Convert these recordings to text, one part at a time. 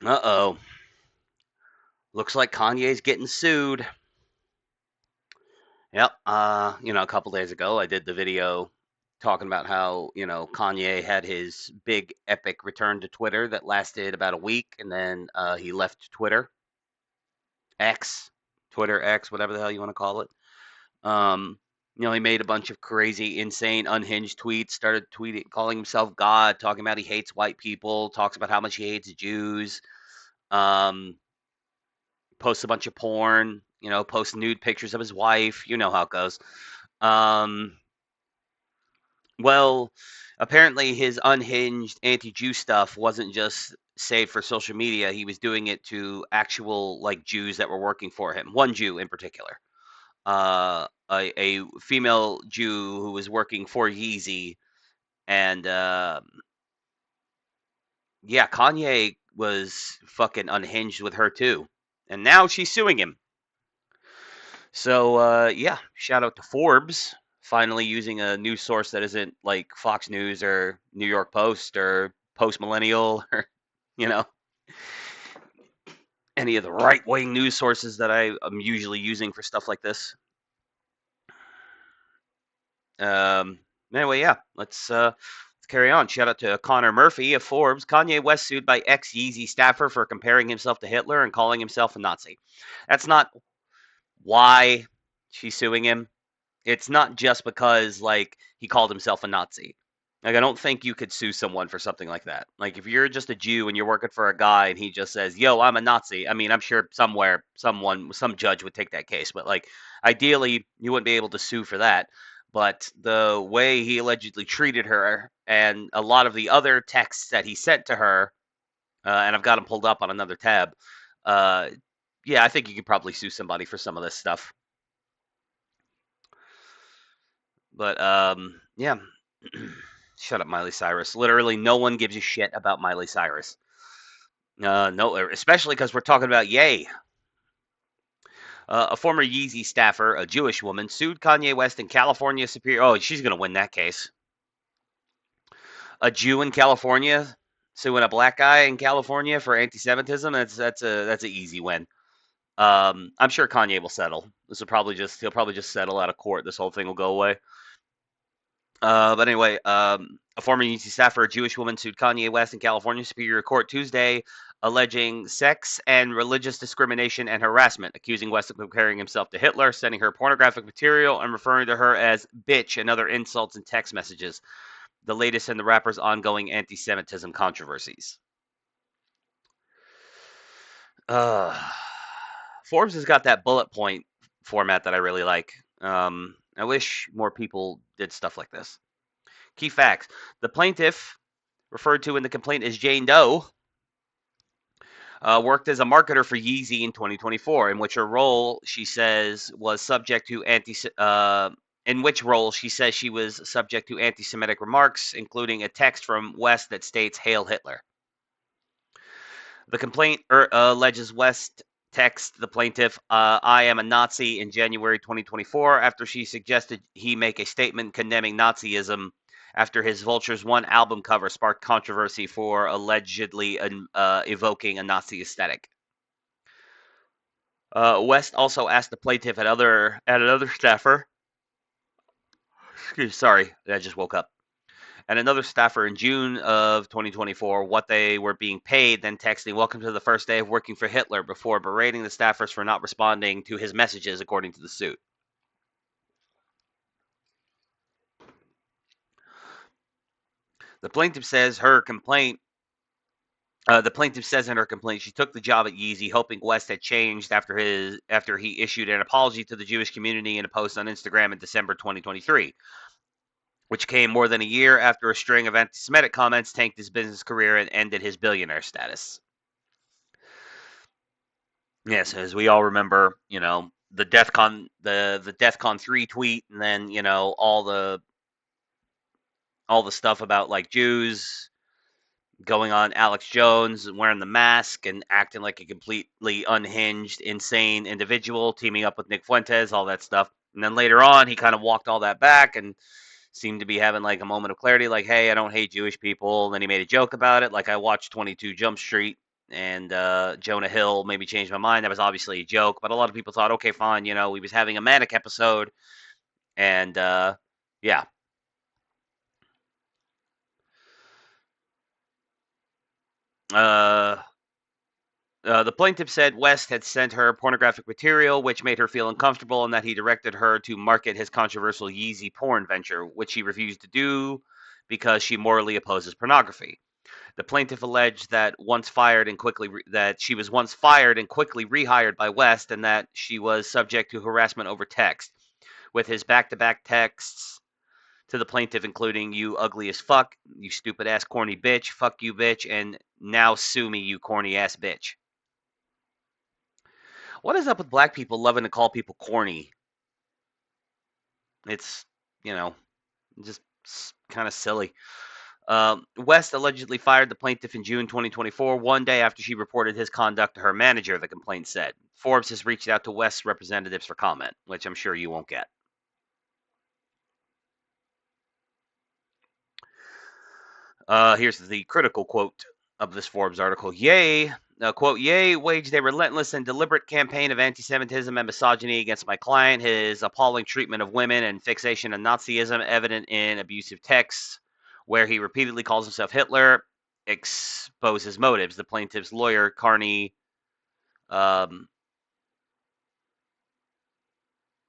Uh-oh. Looks like Kanye's getting sued. Yep. A couple days ago, I did the video talking about how, Kanye had his big epic return to Twitter that lasted about a week, and then he left Twitter, X, Twitter X, whatever the hell you want to call it. Um, he made a bunch of crazy, insane, unhinged tweets, started tweeting, calling himself God, talking about he hates white people, talks about how much he hates Jews, um, posts a bunch of porn, posts nude pictures of his wife. You know how it goes. Um, well, apparently his unhinged anti-Jew stuff wasn't just saved for social media. He was doing it to actual like Jews that were working for him. One Jew in particular, a female Jew who was working for Yeezy, and yeah, Kanye was fucking unhinged with her too, and now she's suing him. So yeah, shout out to Forbes finally using a news source that isn't like Fox News or New York Post or Post Millennial or you know any of the right wing news sources that I am usually using for stuff like this. Um, anyway, yeah, let's carry on. Shout out to Connor Murphy of Forbes. Kanye West sued by ex Yeezy staffer for comparing himself to Hitler and calling himself a Nazi. That's not why she's suing him. It's not just because like he called himself a Nazi. Like I don't think you could sue someone for something like that. Like if you're just a Jew and you're working for a guy and he just says, "Yo, I'm a Nazi." I mean, I'm sure somewhere some judge would take that case, but like ideally you wouldn't be able to sue for that. But the way he allegedly treated her and a lot of the other texts that he sent to her, and I've got them pulled up on another tab. Uh, yeah, I think you could probably sue somebody for some of this stuff. But yeah. Shut up, Miley Cyrus. Literally, no one gives a shit about Miley Cyrus. No, especially because we're talking about Ye. A former Yeezy staffer, a Jewish woman, sued Kanye West in California Superior. Oh, she's gonna win that case. A Jew in California suing a black guy in California for anti-Semitism. That's an easy win. I'm sure Kanye will settle. He'll probably just settle out of court. This whole thing will go away. But anyway, a former UC staffer, a Jewish woman, sued Kanye West in California Superior Court Tuesday, alleging sex and religious discrimination and harassment, accusing West of comparing himself to Hitler, sending her pornographic material, and referring to her as bitch and other insults in text messages. The latest in the rapper's ongoing anti-Semitism controversies. Uh, Forbes has got that bullet point format that I really like. I wish more people did stuff like this. Key facts. The plaintiff, referred to in the complaint as Jane Doe, worked as a marketer for Yeezy in 2024, in which her role, she says, was subject to in which role she says she was subject to anti-Semitic remarks, including a text from West that states "Hail Hitler." The complaint alleges West text the plaintiff, "I am a Nazi" in January 2024 after she suggested he make a statement condemning Nazism after his Vultures One album cover sparked controversy for allegedly evoking a Nazi aesthetic. West also asked the plaintiff at another staffer. Sorry, I just woke up. And another staffer in June of 2024 what they were being paid, then texting, "Welcome to the first day of working for Hitler," before berating the staffers for not responding to his messages, according to the suit. The plaintiff says her complaint. The plaintiff says in her complaint she took the job at Yeezy, hoping West had changed after he issued an apology to the Jewish community in a post on Instagram in December 2023, which came more than a year after a string of anti-Semitic comments tanked his business career and ended his billionaire status. Yes, as we all remember, the DEFCON 3 tweet, and then all the stuff about like Jews going on Alex Jones and wearing the mask and acting like a completely unhinged, insane individual, teaming up with Nick Fuentes, all that stuff. And then later on, he kind of walked all that back and seemed to be having like a moment of clarity, like, "Hey, I don't hate Jewish people." And then he made a joke about it, like, "I watched 22 Jump Street." and Jonah Hill made me change my mind. That was obviously a joke, but a lot of people thought, okay, fine, he was having a manic episode, and yeah. Uh, the plaintiff said West had sent her pornographic material, which made her feel uncomfortable, and that he directed her to market his controversial Yeezy porn venture, which she refused to do because she morally opposes pornography. The plaintiff alleged that she was once fired and quickly rehired by West, and that she was subject to harassment over text, with his back-to-back texts to the plaintiff including "you ugly as fuck," "you stupid ass corny bitch," "fuck you bitch," and "now sue me, you corny ass bitch." What is up with black people loving to call people corny? It's, you know, just kind of silly. West allegedly fired the plaintiff in June 2024, one day after she reported his conduct to her manager, the complaint said. Forbes has reached out to West's representatives for comment, which I'm sure you won't get. Here's the critical quote of this Forbes article. Quote, Ye waged a relentless and deliberate campaign of anti-Semitism and misogyny against my client. His appalling treatment of women and fixation on Nazism evident in abusive texts where he repeatedly calls himself Hitler, expose his motives. The plaintiff's lawyer, Kanye um,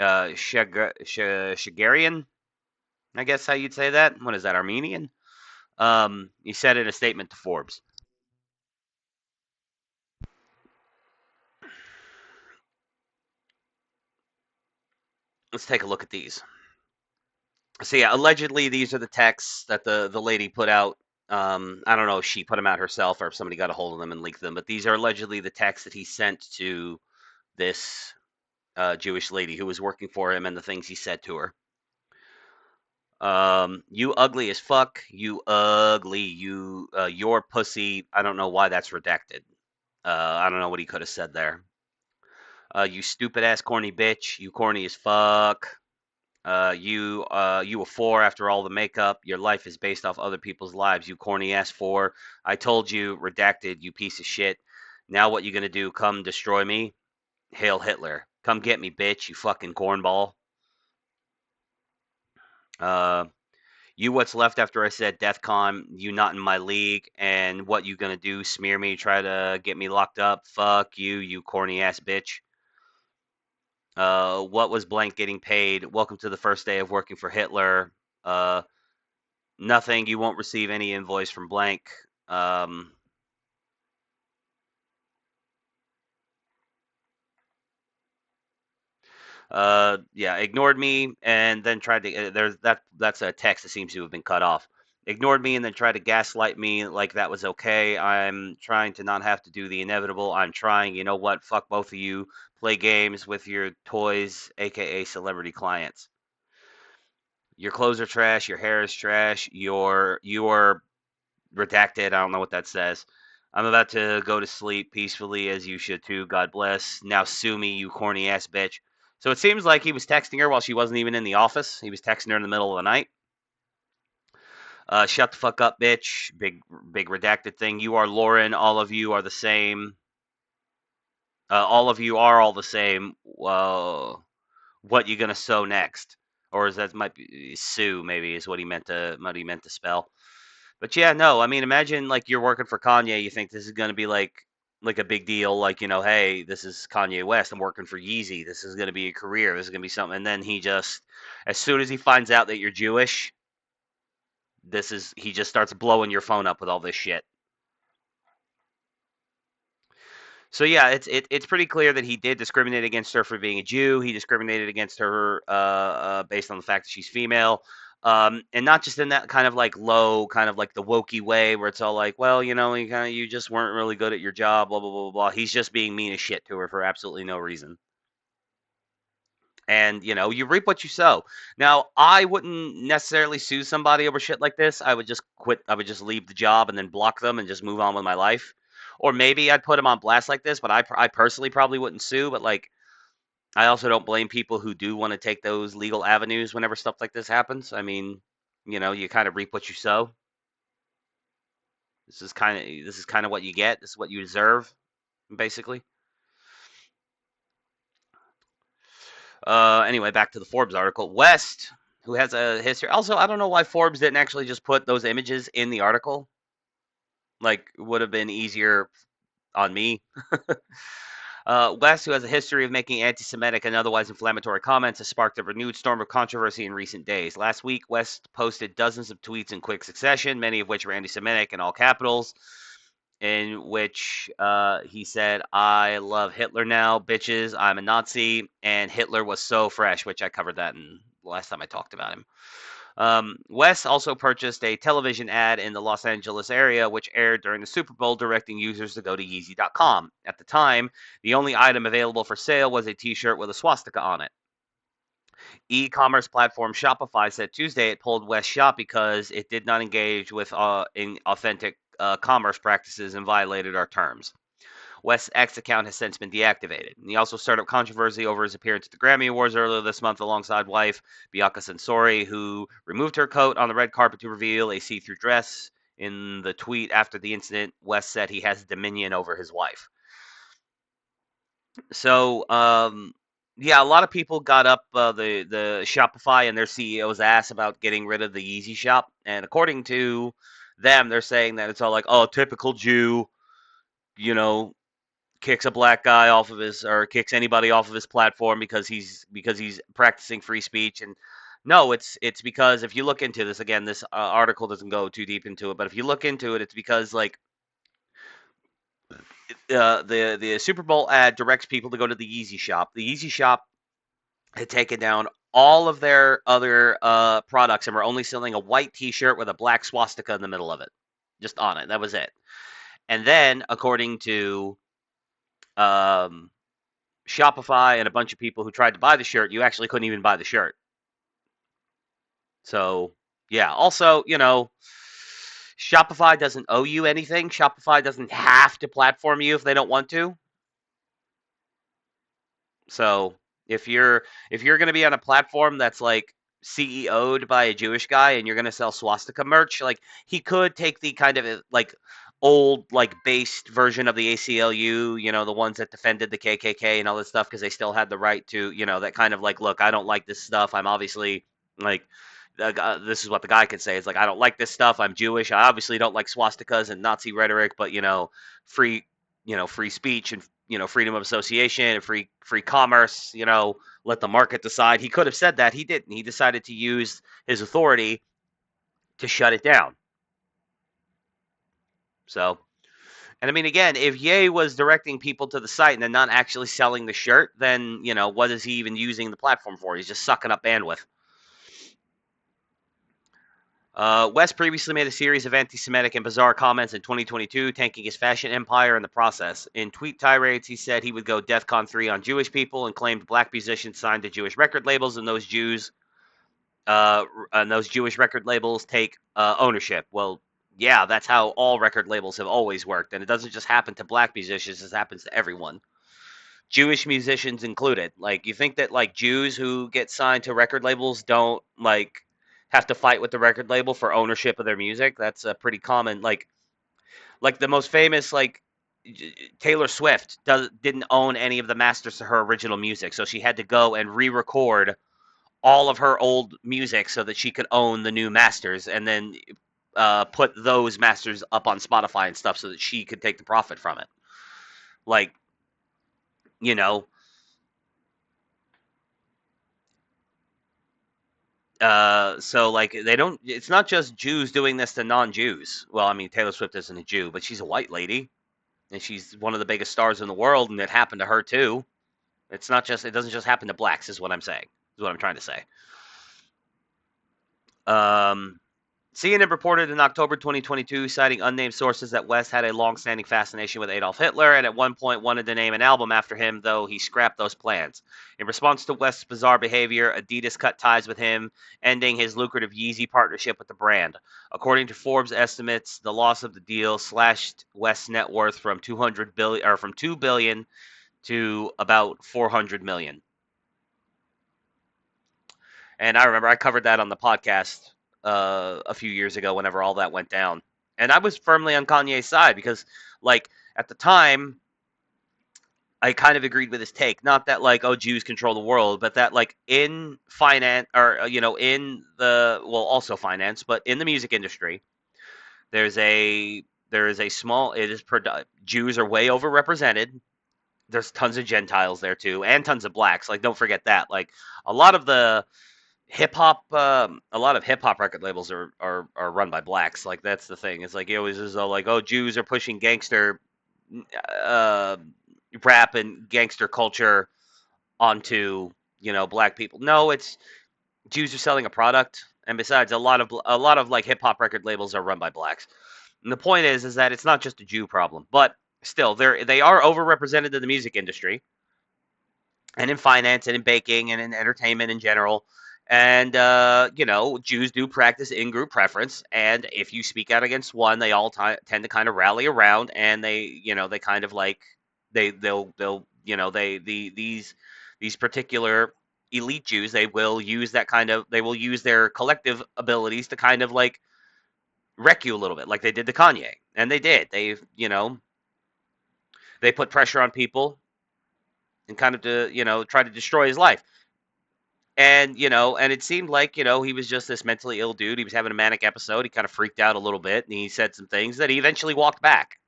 Shagarian, I guess how you'd say that. What is that, Armenian? He said in a statement to Forbes. Let's take a look at these. So yeah, allegedly these are the texts that the lady put out. I don't know if she put them out herself or if somebody got a hold of them and leaked them, but these are allegedly the texts that he sent to this Jewish lady who was working for him and the things he said to her. You ugly as fuck. You ugly. Your pussy. I don't know why that's redacted. I don't know what he could have said there. You stupid ass corny bitch. You corny as fuck. You a four after all the makeup. Your life is based off other people's lives. You corny ass four. I told you, redacted. You piece of shit. Now what you gonna do? Come destroy me? Hail Hitler! Come get me, bitch! You fucking cornball. Uh, you what's left after I said DEFCON? You not in my league. And what you gonna do? Smear me? Try to get me locked up? Fuck you, you corny ass bitch. What was blank getting paid? Welcome to the first day of working for Hitler. Uh, Nothing. You won't receive any invoice from blank. Um, yeah, ignored me and then tried to. There's that's a text that seems to have been cut off. Ignored me and then tried to gaslight me like that was okay. I'm trying to not have to do the inevitable. I'm trying. You know what? Fuck both of you. Play games with your toys, aka celebrity clients. Your clothes are trash. Your hair is trash. You're redacted. I don't know what that says. I'm about to go to sleep peacefully, as you should too. God bless. Now sue me, you corny ass bitch. So it seems like he was texting her while she wasn't even in the office. He was texting her in the middle of the night. Shut the fuck up, bitch. Big redacted thing. You are Lauren. All of you are the same. All of you are all the same. What you gonna sew next? Or is that might be sue? Maybe is what he meant to spell. But yeah, no, I mean, imagine like you're working for Kanye, you think this is gonna be like a big deal, like hey, this is Kanye West. I'm working for Yeezy. This is gonna be a career. This is gonna be something. And then as soon as he finds out that you're Jewish, he just starts blowing your phone up with all this shit. So yeah, it's pretty clear that he did discriminate against her for being a Jew. He discriminated against her based on the fact that she's female, and not just in that kind of like low, kind of like the wokey way where it's all like, well, you just weren't really good at your job, blah blah blah blah blah. He's just being mean as shit to her for absolutely no reason. And you reap what you sow. Now, I wouldn't necessarily sue somebody over shit like this. I would just quit. I would just leave the job and then block them and just move on with my life. Or maybe I'd put them on blast like this, but I personally probably wouldn't sue. But like, I also don't blame people who do want to take those legal avenues whenever stuff like this happens. I mean, you kind of reap what you sow. This is kind of what you get. This is what you deserve, basically. Anyway, back to the Forbes article. West, who has a history. Also, I don't know why Forbes didn't actually just put those images in the article. Like, would have been easier on me. West, who has a history of making anti-Semitic and otherwise inflammatory comments, has sparked a renewed storm of controversy in recent days. Last week, West posted dozens of tweets in quick succession, many of which were anti-Semitic in all capitals, in which he said, "I love Hitler now, bitches. I'm a Nazi," and Hitler was so fresh, which I covered that in the last time I talked about him. Wes also purchased a television ad in the Los Angeles area, which aired during the Super Bowl, directing users to go to Yeezy.com. At the time, the only item available for sale was a T-shirt with a swastika on it. E-commerce platform Shopify said Tuesday it pulled West Shop because it did not engage with in authentic commerce practices and violated our terms. West's X account has since been deactivated. And he also stirred up controversy over his appearance at the Grammy Awards earlier this month alongside wife Bianca Censori, who removed her coat on the red carpet to reveal a see-through dress. In the tweet after the incident, West said he has dominion over his wife. So, yeah, a lot of people got up the Shopify and their CEO's ass about getting rid of the Yeezy shop. And according to them, they're saying that it's all like, oh, typical Jew, you know, kicks a black guy off of his or kicks anybody off of his platform because he's practicing free speech. And no, it's because if you look into this again, this article doesn't go too deep into it, but if you look into it, it's because like the Super Bowl ad directs people to go to the Yeezy shop. The Yeezy shop had taken down all of their other products and were only selling a white T-shirt with a black swastika in the middle of it, just on it. That was it. And then, according to um, Shopify and a bunch of people who tried to buy the shirt, you actually couldn't even buy the shirt. So, yeah. Also, Shopify doesn't owe you anything. Shopify doesn't have to platform you if they don't want to. So, if you're going to be on a platform that's like CEO'd by a Jewish guy and you're going to sell swastika merch, like he could take the kind of like old like based version of the ACLU, the ones that defended the KKK and all this stuff because they still had the right to, that kind of like, look, I don't like this stuff. I'm obviously like this is what the guy could say. It's like, I don't like this stuff. I'm Jewish. I obviously don't like swastikas and Nazi rhetoric, but free, free speech and freedom of association and free commerce. Let the market decide. He could have said that. He didn't. He decided to use his authority to shut it down. So, and I mean, again, if Ye was directing people to the site and then not actually selling the shirt, then what is he even using the platform for? He's just sucking up bandwidth. West previously made a series of anti-Semitic and bizarre comments in 2022, tanking his fashion empire in the process. In tweet tirades, he said he would go DEFCON 3 on Jewish people and claimed black musicians signed to Jewish record labels, and those Jewish record labels take ownership. Well, yeah, that's how all record labels have always worked, and it doesn't just happen to black musicians; it happens to everyone. Jewish musicians included. Like, you think that like Jews who get signed to record labels don't like have to fight with the record label for ownership of their music? That's a pretty common like the most famous like Taylor Swift didn't own any of the masters to her original music, so she had to go and re-record all of her old music so that she could own the new masters, and then put those masters up on Spotify and stuff so that she could take the profit from it. Like, you know, so like they don't. It's not just Jews doing this to non-Jews. Well, I mean Taylor Swift isn't a Jew, but she's a white lady, and she's one of the biggest stars in the world, and it happened to her too. It's not just. It doesn't just happen to blacks. Is what I'm saying. Is what I'm trying to say. Um, CNN reported in October 2022, citing unnamed sources, that West had a long-standing fascination with Adolf Hitler and at one point wanted to name an album after him, though he scrapped those plans. In response to West's bizarre behavior, Adidas cut ties with him, ending his lucrative Yeezy partnership with the brand. According to Forbes estimates, the loss of the deal slashed West's net worth from 200 billion or from 2 billion to about 400 million. And I remember I covered that on the podcast a few years ago whenever all that went down. And I was firmly on Kanye's side because, like, at the time, I kind of agreed with his take. Not that like, oh, Jews control the world, but that like in finance or in the well, also finance, but in the music industry, there's a there is a small. It is Jews are way overrepresented. There's tons of Gentiles there too, and tons of blacks. Like, don't forget that. Like, a lot of the a lot of hip hop record labels are run by blacks. Like, that's the thing. It's like it always is though, like, oh, Jews are pushing gangster uh, rap and gangster culture onto black people. No, it's Jews are selling a product, and besides, a lot of like hip hop record labels are run by blacks. And the point is that it's not just a Jew problem, but still, they are overrepresented in the music industry and in finance and in baking and in entertainment in general. And Jews do practice in-group preference, and if you speak out against one, they all tend to kind of rally around, and they kind of like they'll these particular elite Jews, they will use their collective abilities to kind of like wreck you a little bit, like they did to Kanye, and they did. They put pressure on people and kind of to try to destroy his life. And it seemed like he was just this mentally ill dude. He was having a manic episode. He kind of freaked out a little bit, and he said some things that he eventually walked back.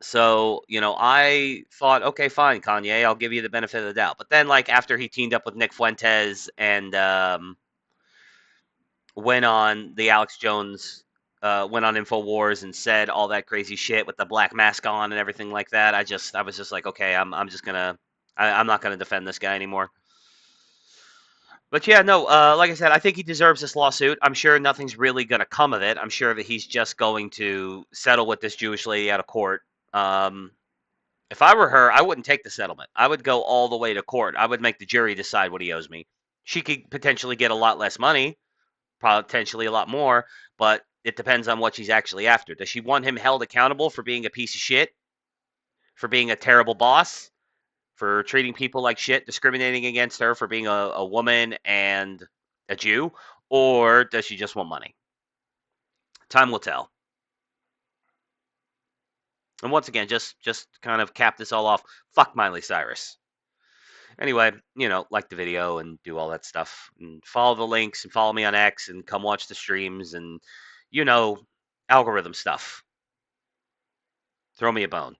So I thought, okay, fine, Kanye, I'll give you the benefit of the doubt. But then, like, after he teamed up with Nick Fuentes and went on the Alex Jones, went on Infowars and said all that crazy shit with the black mask on and everything like that, I was just like, okay, I'm not gonna defend this guy anymore. But yeah, no, like I said, I think he deserves this lawsuit. I'm sure nothing's really going to come of it. I'm sure that he's just going to settle with this Jewish lady out of court. Um, if I were her, I wouldn't take the settlement. I would go all the way to court. I would make the jury decide what he owes me. She could potentially get a lot less money, potentially a lot more, but it depends on what she's actually after. Does she want him held accountable for being a piece of shit, for being a terrible boss, for treating people like shit, discriminating against her for being a woman and a Jew, or does she just want money? Time will tell. And once again, just kind of cap this all off. Fuck Miley Cyrus. Anyway, like the video and do all that stuff, and follow the links and follow me on X and come watch the streams and you know algorithm stuff. Throw me a bone.